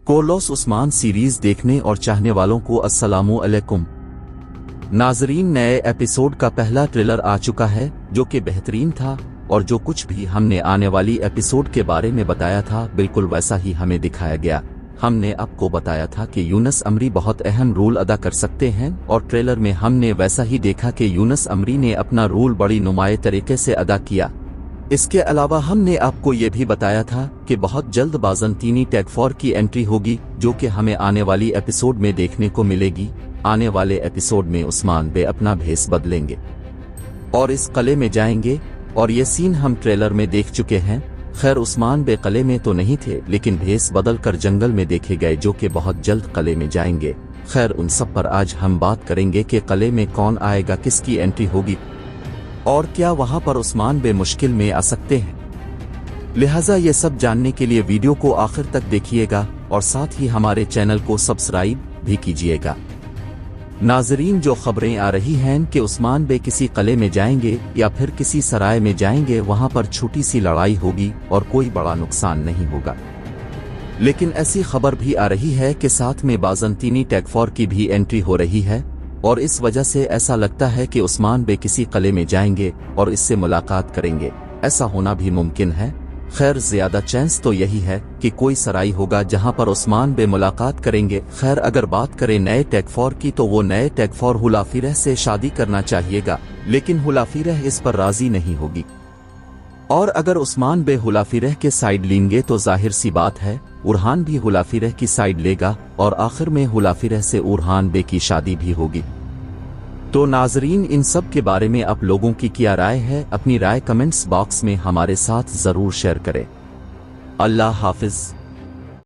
कोर्लोस Usman series देखने और चाहने वालों को अस्सलामु अलैकुम। नाजरीन, नए एपिसोड का पहला ट्रेलर आ चुका है जो कि बेहतरीन था और जो कुछ भी हमने आने वाली एपिसोड के बारे में बताया था बिल्कुल वैसा ही हमें दिखाया गया। हमने आपको बताया था कि यूनुस अमरी बहुत अहम रोल अदा कर सकते हैं और ट्रेलर में हमने वैसा ही देखा कि यूनुस अमरी ने अपना रोल बड़ी नुमाये तरीके से अदा किया। इसके अलावा हमने आपको ये भी बताया था कि बहुत जल्द बाज़ंतीनी टैग 4 की एंट्री होगी जो कि हमें आने वाली एपिसोड में देखने को मिलेगी। आने वाले एपिसोड में उस्मान बे अपना भेस बदलेंगे और इस किले में जाएंगे और ये सीन हम ट्रेलर में देख चुके हैं। खैर, उस्मान बे किले में तो नहीं थे लेकिन भेस बदल कर जंगल में देखे गए जो कि बहुत जल्द किले में जाएंगे। खैर, उन सब पर आज हम बात करेंगे कि किले में कौन आएगा, किसकी एंट्री होगी और क्या वहां पर उस्मान बे मुश्किल में आ सकते हैं। लिहाजा ये सब जानने के लिए वीडियो को आखिर तक देखिएगा और साथ ही हमारे चैनल को सब्सक्राइब भी कीजिएगा। नाजरीन, जो खबरें आ रही हैं कि उस्मान बे किसी किले में जाएंगे या फिर किसी सराय में जाएंगे, वहां पर छोटी सी लड़ाई होगी और कोई बड़ा नुकसान नहीं होगा। लेकिन ऐसी खबर भी आ रही है कि साथ में बाज़ंतीनी टैग 4 की भी एंट्री हो रही है और इस वजह से ऐसा लगता है कि उस्मान बे किसी किले में जाएंगे और इससे मुलाकात करेंगे। ऐसा होना भी मुमकिन है। खैर, ज्यादा चांस तो यही है कि कोई सराय होगा जहां पर उस्मान बे मुलाकात करेंगे। खैर, अगर बात करें नए टैग 4 की तो वो नए टैग 4 हुलाफिरह से शादी करना चाहिएगा, लेकिन हुलाफिरह इस पर राजी नहीं होगी। और अगर उस्मान बे हुलाफिरह के साइड लेंगे तो जाहिर सी बात है उरहान भी हुलाफिरह की साइड लेगा और आखिर में हुलाफिरह से उरहान बे की शादी भी होगी। तो नाजरीन, इन सब के बारे में आप लोगों की क्या राय है? अपनी राय कमेंट्स बॉक्स में हमारे साथ जरूर शेयर करें। अल्लाह हाफिज।